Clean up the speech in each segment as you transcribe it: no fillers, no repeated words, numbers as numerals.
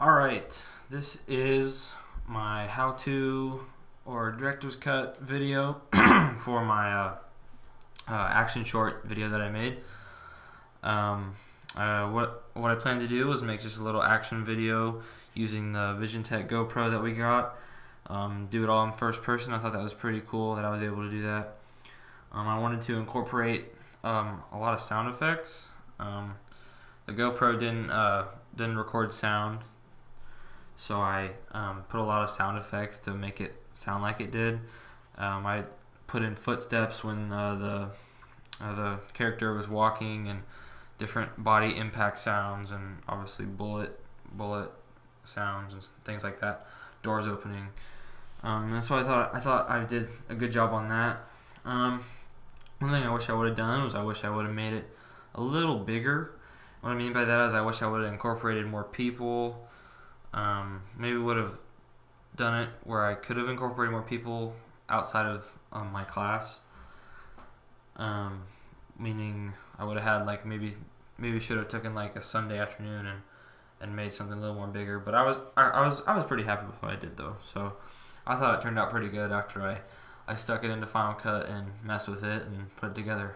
Alright, this is my how-to or director's cut video for my action short video that I made. What I plan to do is make just a little action video using the VisionTech GoPro that we got. Do it all in first person. I thought that was pretty cool that I was able to do that. I wanted to incorporate a lot of sound effects. The GoPro didn't record sound, so I put a lot of sound effects to make it sound like it did. I put in footsteps when the character was walking, and different body impact sounds, and obviously bullet sounds and things like that. Doors opening. And so I thought I did a good job on that. One thing I wish I would have done was I wish I would have made it a little bigger. What I mean by that is I wish I would have incorporated more people. Maybe would have done it where I could have incorporated more people outside of my class. Meaning I would have had like maybe should have taken like a Sunday afternoon and made something a little more bigger. But I was pretty happy with what I did though. So I thought it turned out pretty good after I stuck it into Final Cut and messed with it and put it together.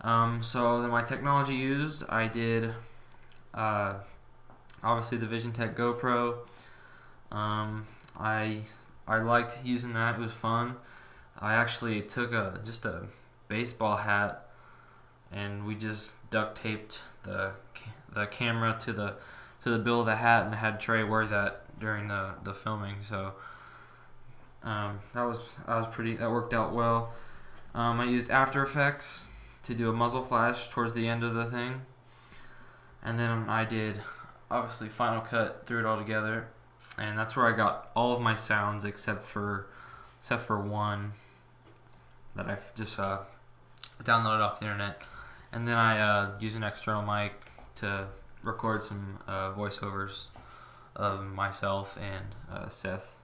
So then my technology used, I did obviously the VisionTech GoPro. I liked using that. It was fun. I actually took just a baseball hat, and we just duct taped the camera to the bill of the hat, and had Trey wear that during the filming. So that worked out well. I used After Effects to do a muzzle flash towards the end of the thing, and then I did obviously Final Cut, threw it all together, and that's where I got all of my sounds except for one that I just downloaded off the internet, and then I used an external mic to record some voiceovers of myself and Seth.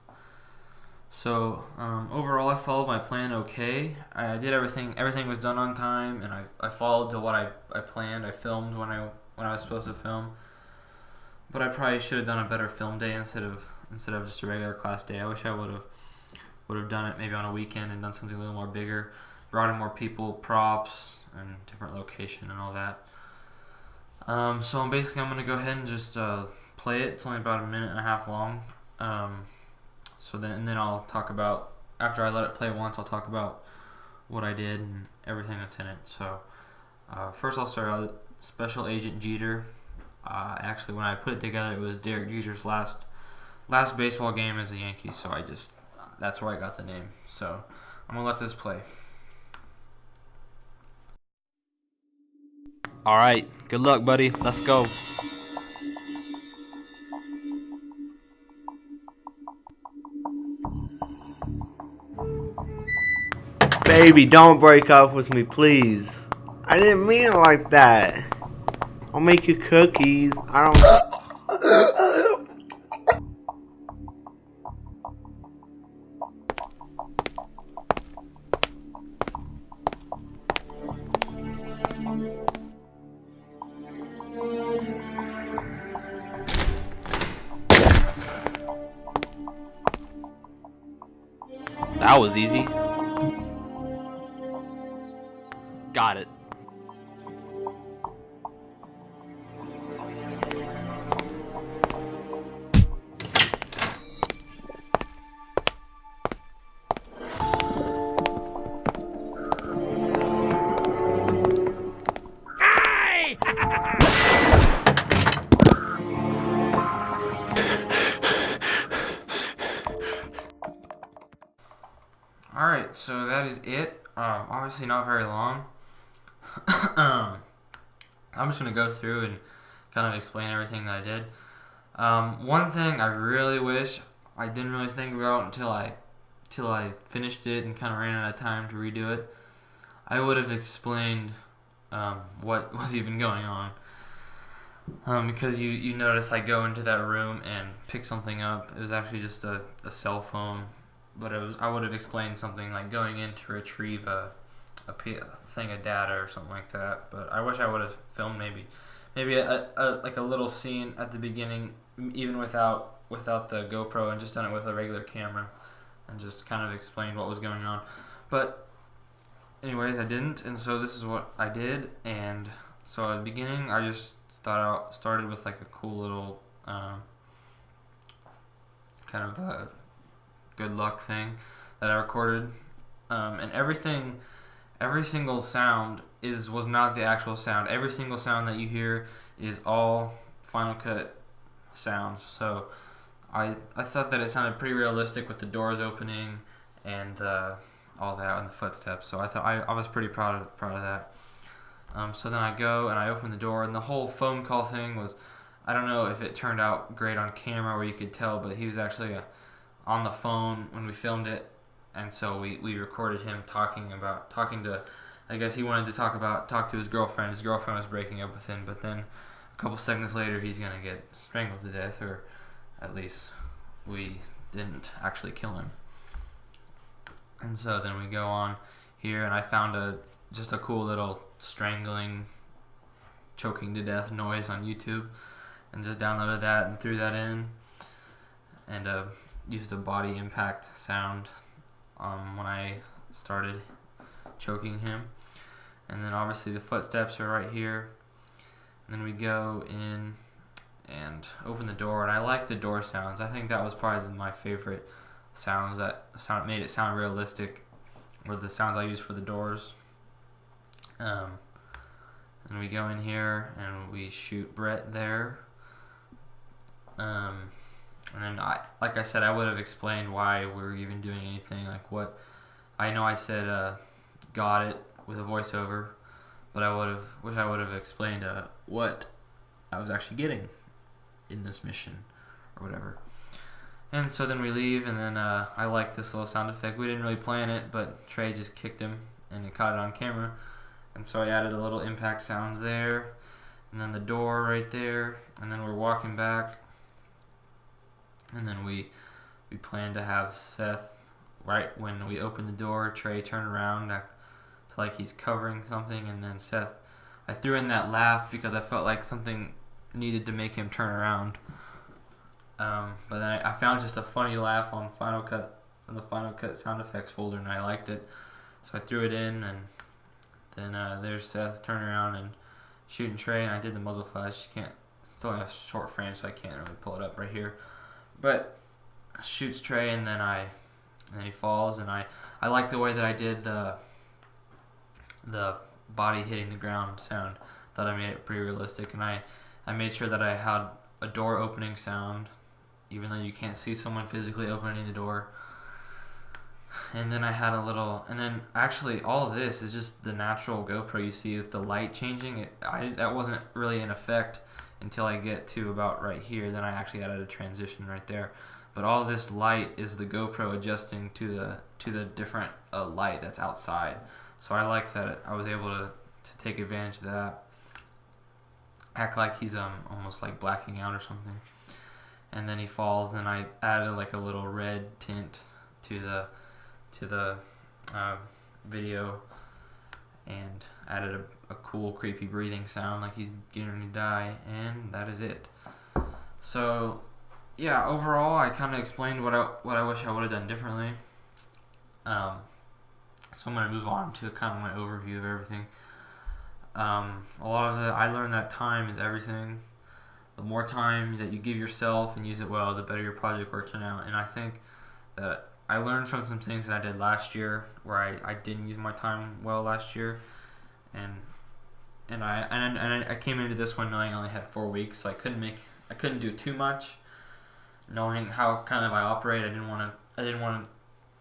So overall, I followed my plan okay. I did everything. Everything was done on time, and I followed to what I planned. I filmed when I was supposed to film, but I probably should have done a better film day instead of just a regular class day. I wish I would have done it maybe on a weekend and done something a little more bigger, brought in more people, props, and different location and all that. So I'm gonna go ahead and just play it. It's only about a minute and a half long. So then I'll talk about, after I let it play once, I'll talk about what I did and everything that's in it. So first I'll start out Special Agent Jeter. Actually, when I put it together, it was Derek Jeter's last baseball game as a Yankee, so that's where I got the name. So I'm gonna let this play. All right, good luck, buddy. Let's go. Baby, don't break up with me, please. I didn't mean it like that. I'll make you cookies. I don't... That was easy. Got it. Alright, so that is it. Obviously not very long. I'm just going to go through and kind of explain everything that I did. One thing I really wish I didn't really think about until I finished it and kind of ran out of time to redo it. I would have explained what was even going on. Because you notice I go into that room and pick something up. It was actually just a cell phone, but I would have explained something like going in to retrieve a thing of data or something like that. But I wish I would have filmed maybe maybe like a little scene at the beginning, even without the GoPro, and just done it with a regular camera, and just kind of explained what was going on. But anyways, I didn't, and so this is what I did. And so at the beginning, I just started with like a cool little kind of a good luck thing that I recorded, and every single sound was not the actual sound. Every single sound that you hear is all Final Cut sounds. So I thought that it sounded pretty realistic with the doors opening and all that and the footsteps. So I thought I was pretty proud of that. So then I go and I open the door, and the whole phone call thing was, I don't know if it turned out great on camera where you could tell, but he was actually on the phone when we filmed it. And so we recorded him talking to, I guess he wanted to talk to his girlfriend. His girlfriend was breaking up with him, but then a couple seconds later he's going to get strangled to death, or at least we didn't actually kill him. And so then we go on here, and I found just a cool little strangling, choking to death noise on YouTube, and just downloaded that and threw that in, and used a body impact sound when I started choking him. And then obviously the footsteps are right here, and then we go in and open the door, and I like the door sounds. I think that was probably my favorite sounds that made it sound realistic, were the sounds I used for the doors. And we go in here and we shoot Brett there, and then like I said, I would have explained why we were even doing anything. Like what I know, I said got it with a voiceover, but I would have explained what I was actually getting in this mission or whatever. And so then we leave, and then I like this little sound effect. We didn't really plan it, but Trey just kicked him, and he caught it on camera. And so I added a little impact sound there, and then the door right there, and then we're walking back, and then we plan to have Seth, right when we open the door, Trey turn around to like he's covering something, and then Seth, I threw in that laugh because I felt like something needed to make him turn around. But then I found just a funny laugh on the Final Cut sound effects folder, and I liked it, so I threw it in, and then there's Seth turning around and shooting Trey, and I did the muzzle flash. It's only a short frame, so I can't really pull it up right here. But shoots Trey, and then he falls, and I like the way that I did the body hitting the ground sound. Thought I made it pretty realistic, and I made sure that I had a door opening sound, even though you can't see someone physically opening the door. And then I had and then actually all of this is just the natural GoPro you see with the light changing. That wasn't really in effect until I get to about right here. Then I actually added a transition right there. But all this light is the GoPro adjusting to the different light that's outside. So I like that I was able to take advantage of that. Act like he's almost like blacking out or something. And then he falls, and I added like a little red tint to the video, and added a cool creepy breathing sound like he's getting ready to die, and that is it. So yeah, overall I kind of explained what I wish I would have done differently. So I'm going to move on to kind of my overview of everything. A lot of I learned that time is everything. The more time that you give yourself and use it well, the better your project will turn out. And I think that I learned from some things that I did last year where I didn't use my time well last year, and I came into this one knowing I only had 4 weeks, so I couldn't do too much. Knowing how kind of I operate, I didn't want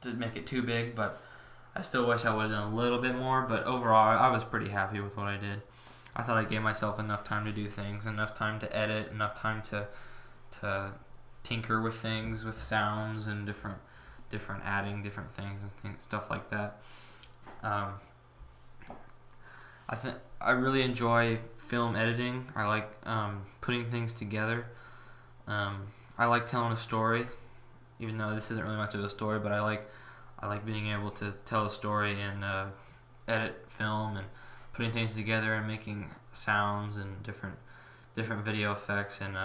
to make it too big, but I still wish I would have done a little bit more. But overall, I was pretty happy with what I did. I thought I gave myself enough time to do things, enough time to edit, enough time to tinker with things, with sounds and different adding different things and stuff like that. I think I really enjoy film editing. I like putting things together. I like telling a story, even though this isn't really much of a story. But I like being able to tell a story and edit film and putting things together and making sounds and different different video effects, and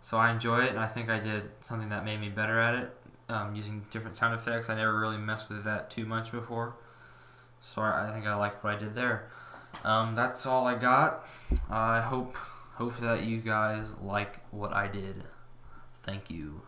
so I enjoy it, and I think I did something that made me better at it, using different sound effects. I never really messed with that too much before, so I think I like what I did there. That's all I got. I hope that you guys like what I did. Thank you.